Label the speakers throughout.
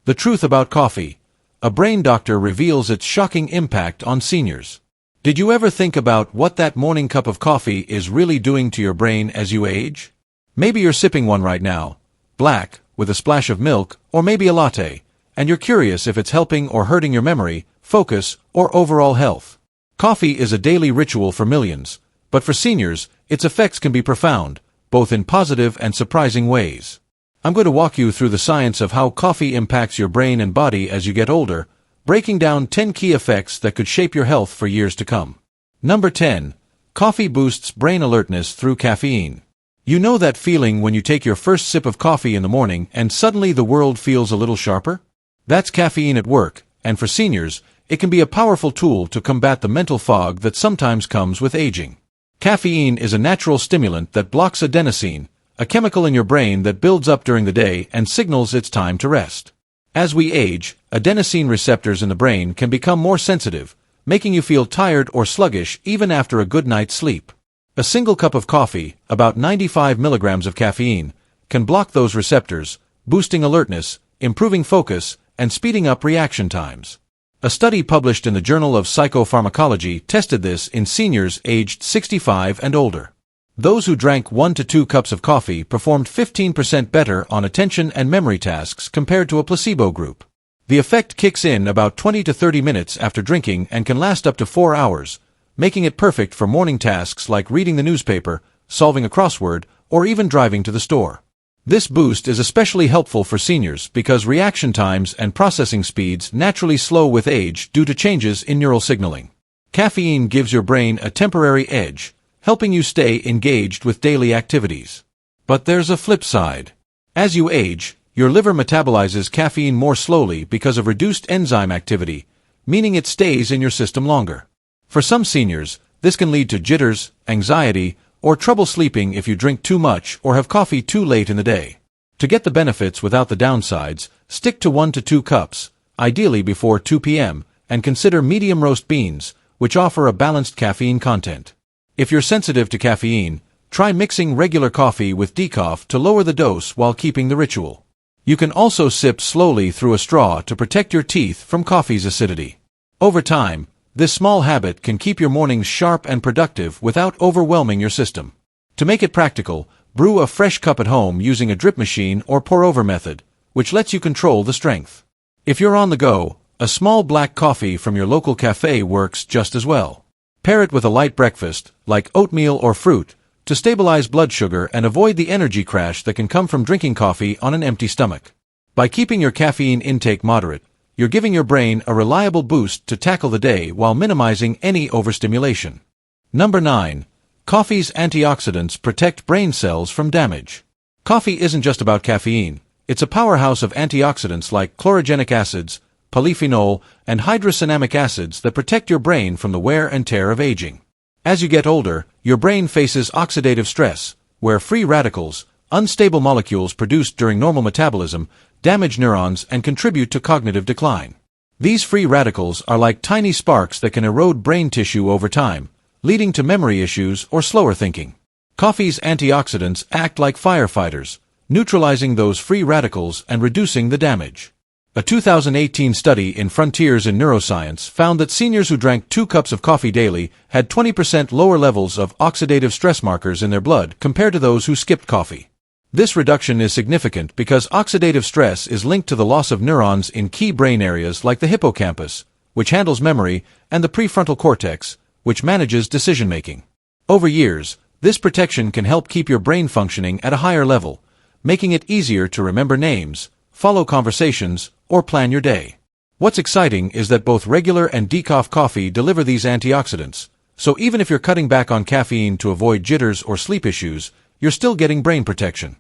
Speaker 1: The truth about coffee. A brain doctor reveals its shocking impact on seniors. Did you ever think about what that morning cup of coffee is really doing to your brain as you age? Maybe you're sipping one right now, black, with a splash of milk, or maybe a latte, and you're curious if it's helping or hurting your memory, focus, or overall health. Coffee is a daily ritual for millions, but for seniors, its effects can be profound, both in positive and surprising ways. I'm going to walk you through the science of how coffee impacts your brain and body as you get older, breaking down 10 key effects that could shape your health for years to come. Number 10. Coffee boosts brain alertness through caffeine. You know that feeling when you take your first sip of coffee in the morning and suddenly the world feels a little sharper? That's caffeine at work, and for seniors, it can be a powerful tool to combat the mental fog that sometimes comes with aging. Caffeine is a natural stimulant that blocks adenosine, a chemical in your brain that builds up during the day and signals it's time to rest. As we age, adenosine receptors in the brain can become more sensitive, making you feel tired or sluggish even after a good night's sleep. A single cup of coffee, about 95 milligrams of caffeine, can block those receptors, boosting alertness, improving focus, and speeding up reaction times. A study published in the Journal of Psychopharmacology tested this in seniors aged 65 and older. Those who drank 1 to 2 cups of coffee performed 15% better on attention and memory tasks compared to a placebo group. The effect kicks in about 20 to 30 minutes after drinking and can last up to 4 hours, making it perfect for morning tasks like reading the newspaper, solving a crossword, or even driving to the store. This boost is especially helpful for seniors because reaction times and processing speeds naturally slow with age due to changes in neural signaling. Caffeine gives your brain a temporary edge, helping you stay engaged with daily activities. But there's a flip side. As you age, your liver metabolizes caffeine more slowly because of reduced enzyme activity, meaning it stays in your system longer. For some seniors, this can lead to jitters, anxiety, or trouble sleeping if you drink too much or have coffee too late in the day. To get the benefits without the downsides, stick to 1 to 2 cups, ideally before 2 p.m., and consider medium roast beans, which offer a balanced caffeine content. If you're sensitive to caffeine, try mixing regular coffee with decaf to lower the dose while keeping the ritual. You can also sip slowly through a straw to protect your teeth from coffee's acidity. Over time, this small habit can keep your mornings sharp and productive without overwhelming your system. To make it practical, brew a fresh cup at home using a drip machine or pour-over method, which lets you control the strength. If you're on the go, a small black coffee from your local cafe works just as well. Pair it with a light breakfast, like oatmeal or fruit, to stabilize blood sugar and avoid the energy crash that can come from drinking coffee on an empty stomach. By keeping your caffeine intake moderate, you're giving your brain a reliable boost to tackle the day while minimizing any overstimulation. Number 9. Coffee's antioxidants protect brain cells from damage. Coffee isn't just about caffeine. It's a powerhouse of antioxidants like chlorogenic acids, polyphenol, and hydrocinamic acids that protect your brain from the wear and tear of aging. As you get older, your brain faces oxidative stress, where free radicals, unstable molecules produced during normal metabolism, damage neurons and contribute to cognitive decline. These free radicals are like tiny sparks that can erode brain tissue over time, leading to memory issues or slower thinking. Coffee's antioxidants act like firefighters, neutralizing those free radicals and reducing the damage. A 2018 study in Frontiers in Neuroscience found that seniors who drank 2 cups of coffee daily had 20% lower levels of oxidative stress markers in their blood compared to those who skipped coffee. This reduction is significant because oxidative stress is linked to the loss of neurons in key brain areas like the hippocampus, which handles memory, and the prefrontal cortex, which manages decision-making. Over years, this protection can help keep your brain functioning at a higher level, making it easier to remember names, follow conversations, or plan your day. What's exciting is that both regular and decaf coffee deliver these antioxidants, so even if you're cutting back on caffeine to avoid jitters or sleep issues, you're still getting brain protection.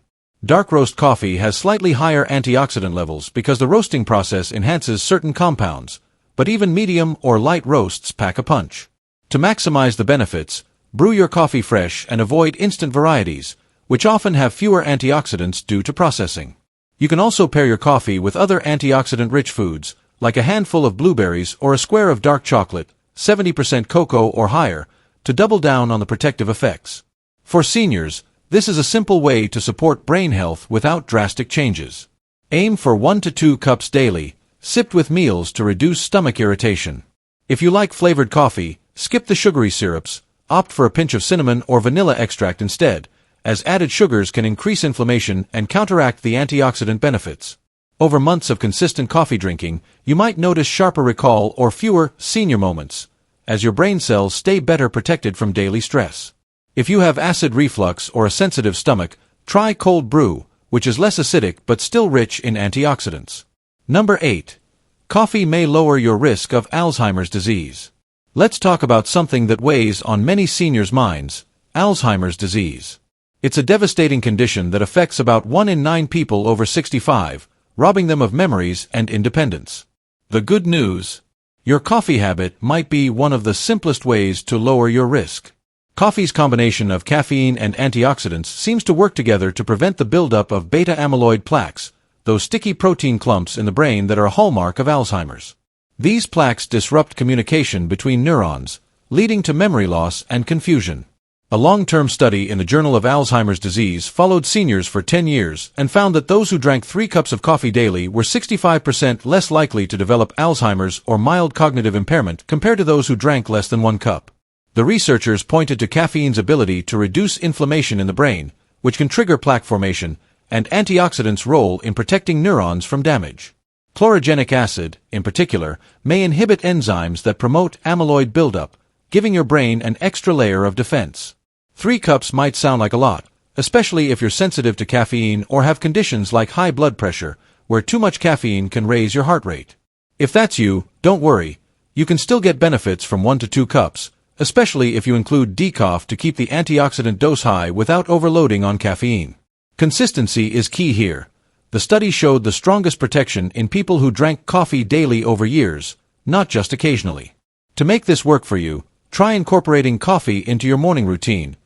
Speaker 1: Dark roast coffee has slightly higher antioxidant levels because the roasting process enhances certain compounds, but even medium or light roasts pack a punch. To maximize the benefits, brew your coffee fresh and avoid instant varieties, which often have fewer antioxidants due to processing. You can also pair your coffee with other antioxidant-rich foods, like a handful of blueberries or a square of dark chocolate, 70% cocoa or higher, to double down on the protective effects. For seniors, this is a simple way to support brain health without drastic changes. Aim for 1 to 2 cups daily, sipped with meals to reduce stomach irritation. If you like flavored coffee, skip the sugary syrups, opt for a pinch of cinnamon or vanilla extract instead, as added sugars can increase inflammation and counteract the antioxidant benefits. Over months of consistent coffee drinking, you might notice sharper recall or fewer senior moments, as your brain cells stay better protected from daily stress. If you have acid reflux or a sensitive stomach, try cold brew, which is less acidic but still rich in antioxidants. Number 8. Coffee may lower your risk of Alzheimer's disease. Let's talk about something that weighs on many seniors' minds: Alzheimer's disease. It's a devastating condition that affects about 1 in 9 people over 65, robbing them of memories and independence. The good news: your coffee habit might be one of the simplest ways to lower your risk. Coffee's combination of caffeine and antioxidants seems to work together to prevent the buildup of beta-amyloid plaques, those sticky protein clumps in the brain that are a hallmark of Alzheimer's. These plaques disrupt communication between neurons, leading to memory loss and confusion. A long-term study in the Journal of Alzheimer's Disease followed seniors for 10 years and found that those who drank 3 cups of coffee daily were 65% less likely to develop Alzheimer's or mild cognitive impairment compared to those who drank less than 1 cup. The researchers pointed to caffeine's ability to reduce inflammation in the brain, which can trigger plaque formation, and antioxidants' role in protecting neurons from damage. Chlorogenic acid, in particular, may inhibit enzymes that promote amyloid buildup, giving your brain an extra layer of defense. 3 cups might sound like a lot, especially if you're sensitive to caffeine or have conditions like high blood pressure, where too much caffeine can raise your heart rate. If that's you, don't worry. You can still get benefits from 1 to 2 cups, especially if you include decaf to keep the antioxidant dose high without overloading on caffeine. Consistency is key here. The study showed the strongest protection in people who drank coffee daily over years, not just occasionally. To make this work for you, try incorporating coffee into your morning routine.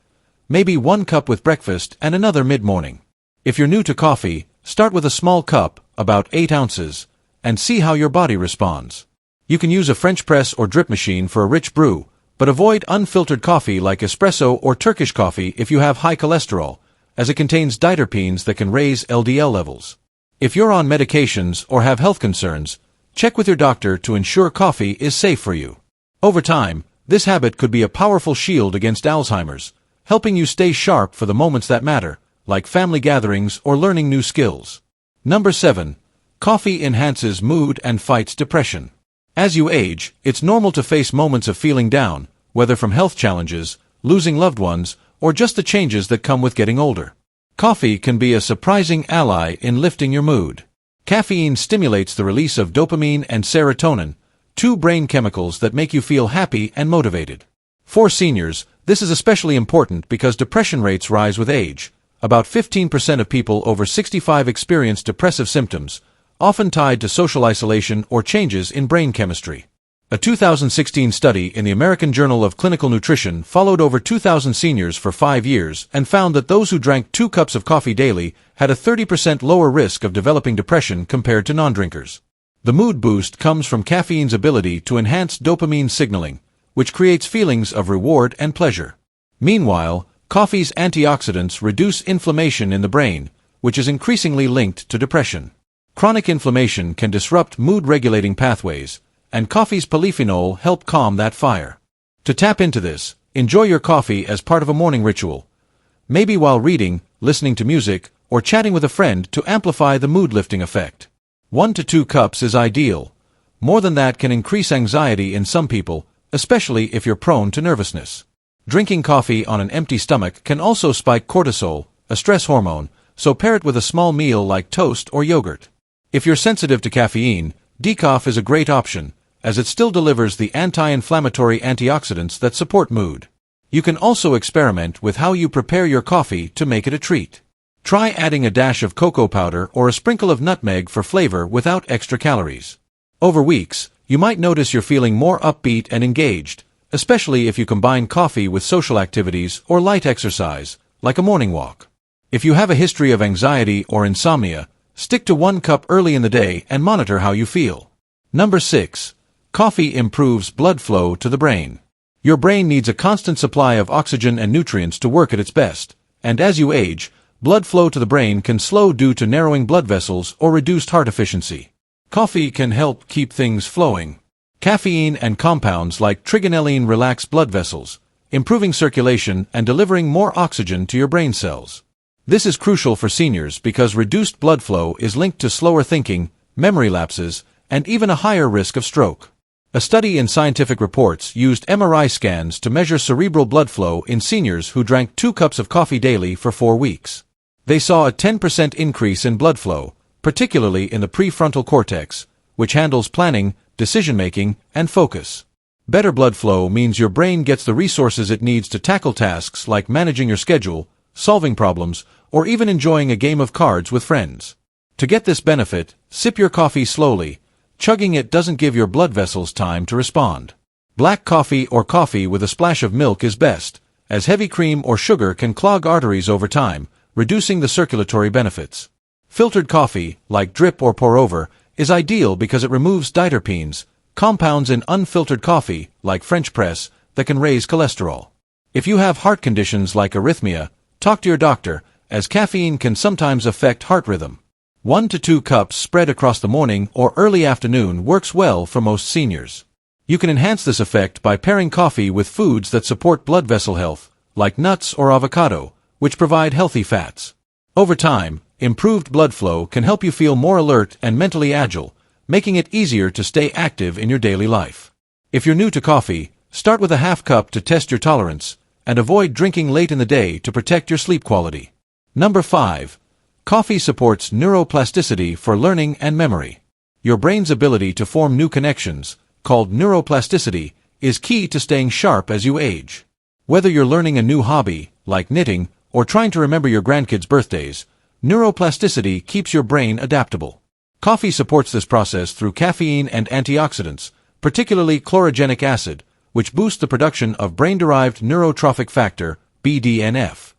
Speaker 1: Maybe 1 cup with breakfast and another mid-morning. If you're new to coffee, start with a small cup, about 8 ounces, and see how your body responds. You can use a French press or drip machine for a rich brew, but avoid unfiltered coffee like espresso or Turkish coffee if you have high cholesterol, as it contains diterpenes that can raise LDL levels. If you're on medications or have health concerns, check with your doctor to ensure coffee is safe for you. Over time, this habit could be a powerful shield against Alzheimer's, helping you stay sharp for the moments that matter, like family gatherings or learning new skills. Number 7. Coffee enhances mood and fights depression. As you age, it's normal to face moments of feeling down, whether from health challenges, losing loved ones, or just the changes that come with getting older. Coffee can be a surprising ally in lifting your mood. Caffeine stimulates the release of dopamine and serotonin, 2 brain chemicals that make you feel happy and motivated. For seniors, this is especially important because depression rates rise with age. About 15% of people over 65 experience depressive symptoms, often tied to social isolation or changes in brain chemistry. A 2016 study in the American Journal of Clinical Nutrition followed over 2,000 seniors for 5 years and found that those who drank 2 cups of coffee daily had a 30% lower risk of developing depression compared to non-drinkers. The mood boost comes from caffeine's ability to enhance dopamine signaling, which creates feelings of reward and pleasure. Meanwhile, coffee's antioxidants reduce inflammation in the brain, which is increasingly linked to depression. Chronic inflammation can disrupt mood-regulating pathways, and coffee's polyphenol help calm that fire. To tap into this, enjoy your coffee as part of a morning ritual. Maybe while reading, listening to music, or chatting with a friend to amplify the mood-lifting effect. 1 to 2 cups is ideal. More than that can increase anxiety in some people, especially if you're prone to nervousness. Drinking coffee on an empty stomach can also spike cortisol, a stress hormone, so pair it with a small meal like toast or yogurt. If you're sensitive to caffeine, decaf is a great option, as it still delivers the anti-inflammatory antioxidants that support mood. You can also experiment with how you prepare your coffee to make it a treat. Try adding a dash of cocoa powder or a sprinkle of nutmeg for flavor without extra calories. Over weeks, you might notice you're feeling more upbeat and engaged, especially if you combine coffee with social activities or light exercise, like a morning walk. If you have a history of anxiety or insomnia, stick to 1 cup early in the day and monitor how you feel. Number 6. Coffee improves blood flow to the brain. Your brain needs a constant supply of oxygen and nutrients to work at its best, and as you age, Blood flow to the brain can slow due to narrowing blood vessels or reduced heart efficiency. Coffee can help keep things flowing. Caffeine and compounds like trigonelline relax blood vessels, improving circulation and delivering more oxygen to your brain cells. This is crucial for seniors because reduced blood flow is linked to slower thinking, memory lapses, and even a higher risk of stroke. A study in Scientific Reports used MRI scans to measure cerebral blood flow in seniors who drank 2 cups of coffee daily for 4 weeks. They saw a 10% increase in blood flow, particularly in the prefrontal cortex, which handles planning, decision-making, and focus. Better blood flow means your brain gets the resources it needs to tackle tasks like managing your schedule, solving problems, or even enjoying a game of cards with friends. To get this benefit, sip your coffee slowly. Chugging it doesn't give your blood vessels time to respond. Black coffee or coffee with a splash of milk is best, as heavy cream or sugar can clog arteries over time, reducing the circulatory benefits. Filtered coffee, like drip or pour over, is ideal because it removes diterpenes, compounds in unfiltered coffee, like French press, that can raise cholesterol. If you have heart conditions like arrhythmia, talk to your doctor, as caffeine can sometimes affect heart rhythm. 1 to 2 cups spread across the morning or early afternoon works well for most seniors. You can enhance this effect by pairing coffee with foods that support blood vessel health, like nuts or avocado, which provide healthy fats. Over time, improved blood flow can help you feel more alert and mentally agile, making it easier to stay active in your daily life. If you're new to coffee, start with a half cup to test your tolerance, and avoid drinking late in the day to protect your sleep quality. Number 5. Coffee supports neuroplasticity for learning and memory. Your brain's ability to form new connections, called neuroplasticity, is key to staying sharp as you age. Whether you're learning a new hobby, like knitting, or trying to remember your grandkids' birthdays, neuroplasticity keeps your brain adaptable. Coffee supports this process through caffeine and antioxidants, particularly chlorogenic acid, which boosts the production of brain-derived neurotrophic factor, BDNF.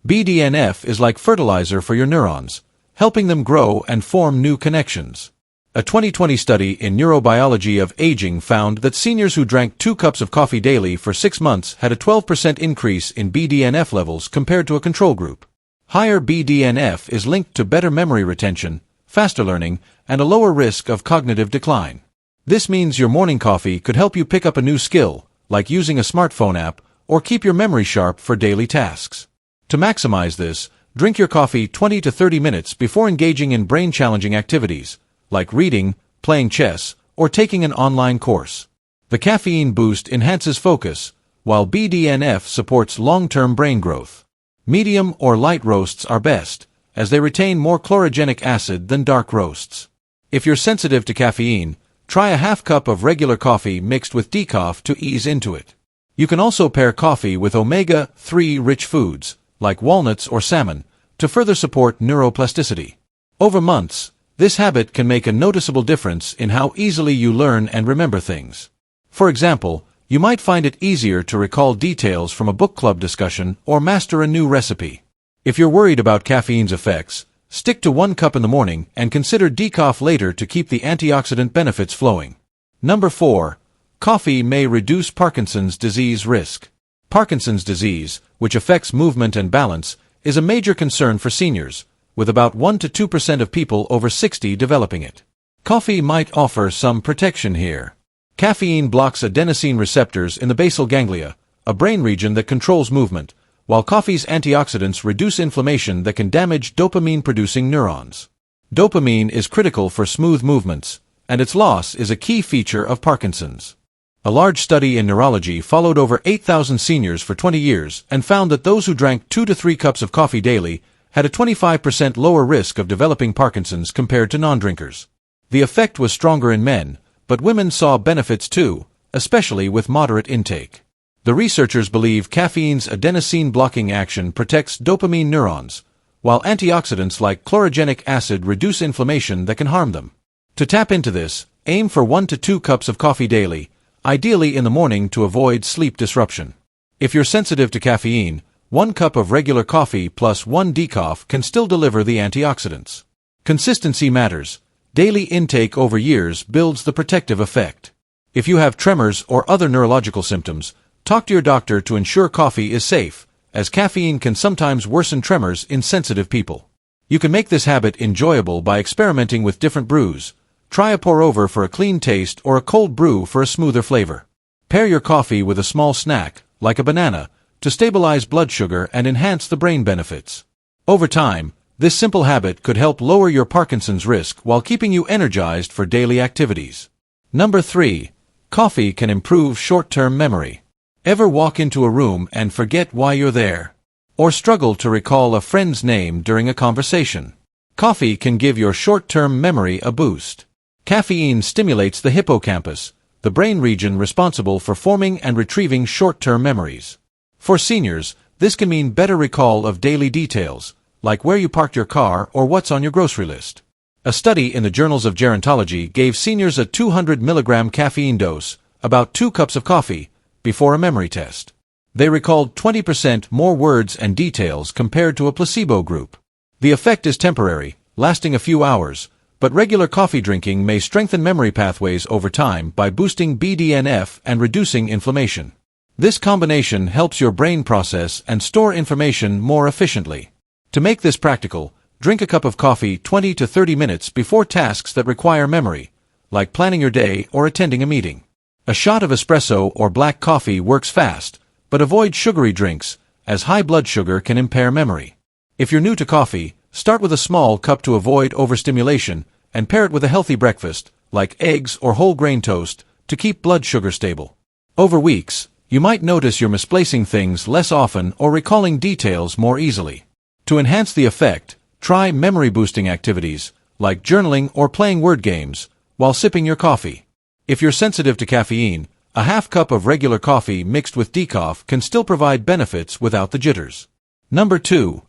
Speaker 1: BDNF is like fertilizer for your neurons, helping them grow and form new connections. A 2020 study in Neurobiology of Aging found that seniors who drank 2 cups of coffee daily for 6 months had a 12% increase in BDNF levels compared to a control group. Higher BDNF is linked to better memory retention, faster learning, and a lower risk of cognitive decline. This means your morning coffee could help you pick up a new skill, like using a smartphone app, or keep your memory sharp for daily tasks. To maximize this, drink your coffee 20 to 30 minutes before engaging in brain-challenging activities, like reading, playing chess, or taking an online course. The caffeine boost enhances focus, while BDNF supports long-term brain growth. Medium or light roasts are best, as they retain more chlorogenic acid than dark roasts. If you're sensitive to caffeine, try a half cup of regular coffee mixed with decaf to ease into it. You can also pair coffee with omega-3 rich foods, like walnuts or salmon, to further support neuroplasticity. Over months, this habit can make a noticeable difference in how easily you learn and remember things. For example, you might find it easier to recall details from a book club discussion or master a new recipe. If you're worried about caffeine's effects, stick to 1 cup in the morning and consider decaf later to keep the antioxidant benefits flowing. Number 4. Coffee may reduce Parkinson's disease risk. Parkinson's disease, which affects movement and balance, is a major concern for seniors, with about 1 to 2% of people over 60 developing it. Coffee might offer some protection here. Caffeine blocks adenosine receptors in the basal ganglia, a brain region that controls movement, while coffee's antioxidants reduce inflammation that can damage dopamine-producing neurons. Dopamine is critical for smooth movements, and its loss is a key feature of Parkinson's. A large study in neurology followed over 8,000 seniors for 20 years and found that those who drank 2 to 3 cups of coffee daily had a 25% lower risk of developing Parkinson's compared to non-drinkers. The effect was stronger in men, but women saw benefits too, especially with moderate intake. The researchers believe caffeine's adenosine-blocking action protects dopamine neurons, while antioxidants like chlorogenic acid reduce inflammation that can harm them. To tap into this, aim for 1 to 2 cups of coffee daily, ideally in the morning to avoid sleep disruption. If you're sensitive to caffeine, 1 cup of regular coffee plus 1 decaf can still deliver the antioxidants. Consistency matters. Daily intake over years builds the protective effect. If you have tremors or other neurological symptoms, talk to your doctor to ensure coffee is safe, as caffeine can sometimes worsen tremors in sensitive people. You can make this habit enjoyable by experimenting with different brews. Try a pour-over for a clean taste or a cold brew for a smoother flavor. Pair your coffee with a small snack, like a banana, to stabilize blood sugar and enhance the brain benefits. Over time, this simple habit could help lower your Parkinson's risk while keeping you energized for daily activities. Number 3. Coffee can improve short-term memory. Ever walk into a room and forget why you're there? Or struggle to recall a friend's name during a conversation? Coffee can give your short-term memory a boost. Caffeine stimulates the hippocampus, the brain region responsible for forming and retrieving short-term memories. For seniors, this can mean better recall of daily details, like where you parked your car or what's on your grocery list. A study in the Journals of Gerontology gave seniors a 200 mg caffeine dose, about 2 cups of coffee, before a memory test. They recalled 20% more words and details compared to a placebo group. The effect is temporary, lasting a few hours, but regular coffee drinking may strengthen memory pathways over time by boosting BDNF and reducing inflammation. This combination helps your brain process and store information more efficiently. To make this practical, drink a cup of coffee 20 to 30 minutes before tasks that require memory, like planning your day or attending a meeting. A shot of espresso or black coffee works fast, but avoid sugary drinks, as high blood sugar can impair memory. If you're new to coffee, start with a small cup to avoid overstimulation, and pair it with a healthy breakfast, like eggs or whole grain toast, to keep blood sugar stable. Over weeks, you might notice you're misplacing things less often or recalling details more easily. To enhance the effect, try memory-boosting activities, like journaling or playing word games, while sipping your coffee. If you're sensitive to caffeine, a half cup of regular coffee mixed with decaf can still provide benefits without the jitters. Number 2.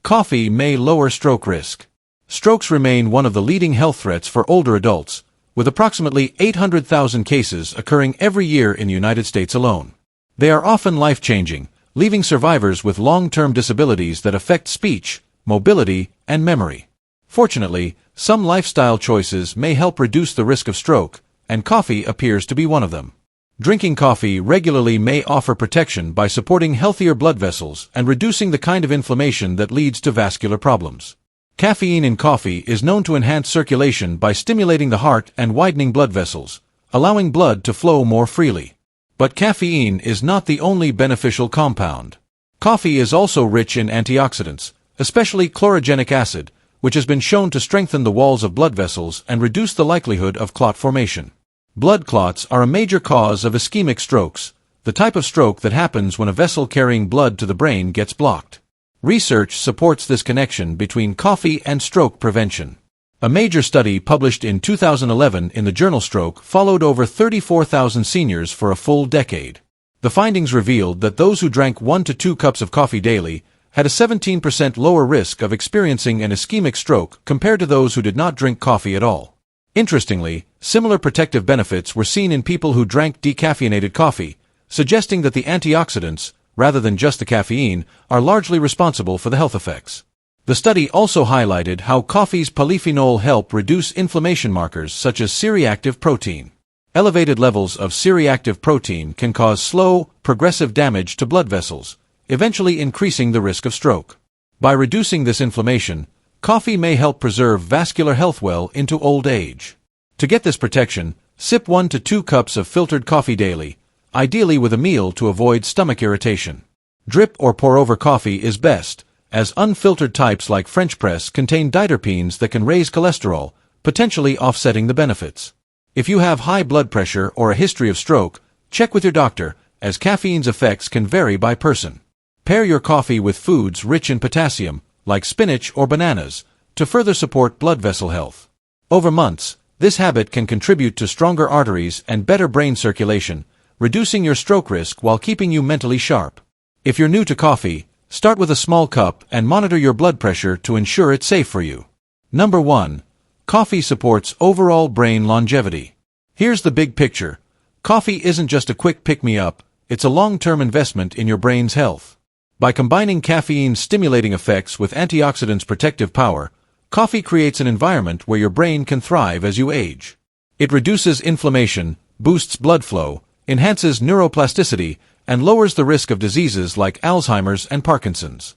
Speaker 1: Coffee may lower stroke risk. Strokes remain one of the leading health threats for older adults, with approximately 800,000 cases occurring every year in the United States alone. They are often life-changing, leaving survivors with long-term disabilities that affect speech, mobility, and memory. Fortunately, some lifestyle choices may help reduce the risk of stroke, and coffee appears to be one of them. Drinking coffee regularly may offer protection by supporting healthier blood vessels and reducing the kind of inflammation that leads to vascular problems. Caffeine in coffee is known to enhance circulation by stimulating the heart and widening blood vessels, allowing blood to flow more freely. But caffeine is not the only beneficial compound. Coffee is also rich in antioxidants, especially chlorogenic acid, which has been shown to strengthen the walls of blood vessels and reduce the likelihood of clot formation. Blood clots are a major cause of ischemic strokes, the type of stroke that happens when a vessel carrying blood to the brain gets blocked. Research supports this connection between coffee and stroke prevention. A major study published in 2011 in the journal Stroke followed over 34,000 seniors for a full decade. The findings revealed that those who drank 1 to 2 cups of coffee daily had a 17% lower risk of experiencing an ischemic stroke compared to those who did not drink coffee at all. Interestingly, similar protective benefits were seen in people who drank decaffeinated coffee, suggesting that the antioxidants, rather than just the caffeine, are largely responsible for the health effects. The study also highlighted how coffee's polyphenol help reduce inflammation markers such as C-reactive protein. Elevated levels of C-reactive protein can cause slow, progressive damage to blood vessels, eventually increasing the risk of stroke. By reducing this inflammation, coffee may help preserve vascular health well into old age. To get this protection, sip 1 to 2 cups of filtered coffee daily, ideally with a meal to avoid stomach irritation. Drip or pour-over coffee is best, as unfiltered types like French press contain diterpenes that can raise cholesterol, potentially offsetting the benefits. If you have high blood pressure or a history of stroke, check with your doctor, as caffeine's effects can vary by person. Pair your coffee with foods rich in potassium, like spinach or bananas, to further support blood vessel health. Over months, this habit can contribute to stronger arteries and better brain circulation, reducing your stroke risk while keeping you mentally sharp. If you're new to coffee, start with a small cup and monitor your blood pressure to ensure it's safe for you. Number 1. Coffee supports overall brain longevity. Here's the big picture. Coffee isn't just a quick pick-me-up, it's a long-term investment in your brain's health. By combining caffeine's stimulating effects with antioxidants' protective power, coffee creates an environment where your brain can thrive as you age. It reduces inflammation, boosts blood flow, enhances neuroplasticity, and lowers the risk of diseases like Alzheimer's and Parkinson's.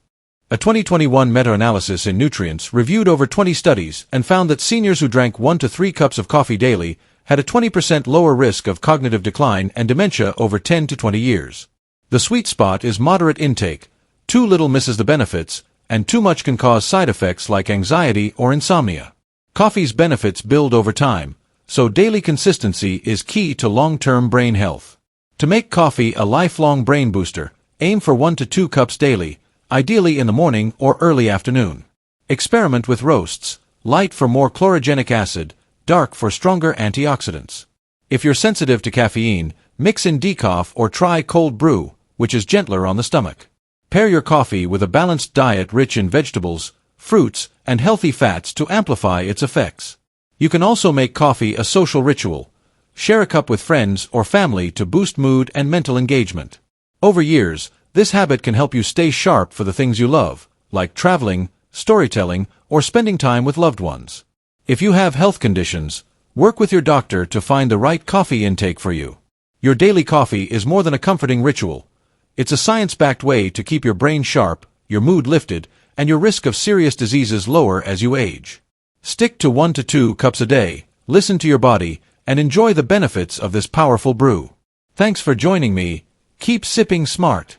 Speaker 1: A 2021 meta-analysis in Nutrients reviewed over 20 studies and found that seniors who drank 1 to 3 cups of coffee daily had a 20% lower risk of cognitive decline and dementia over 10 to 20 years. The sweet spot is moderate intake. Too little misses the benefits, and too much can cause side effects like anxiety or insomnia. Coffee's benefits build over time, so daily consistency is key to long-term brain health. To make coffee a lifelong brain booster, aim for 1 to 2 cups daily, ideally in the morning or early afternoon. Experiment with roasts, light for more chlorogenic acid, dark for stronger antioxidants. If you're sensitive to caffeine, mix in decaf or try cold brew, which is gentler on the stomach. Pair your coffee with a balanced diet rich in vegetables, fruits, and healthy fats to amplify its effects. You can also make coffee a social ritual. Share a cup with friends or family to boost mood and mental engagement. Over years, this habit can help you stay sharp for the things you love, like traveling, storytelling, or spending time with loved ones. If you have health conditions, work with your doctor to find the right coffee intake for you. Your daily coffee is more than a comforting ritual. It's a science-backed way to keep your brain sharp, your mood lifted, and your risk of serious diseases lower as you age. Stick to 1 to 2 cups a day, listen to your body, and enjoy the benefits of this powerful brew. Thanks for joining me. Keep sipping smart.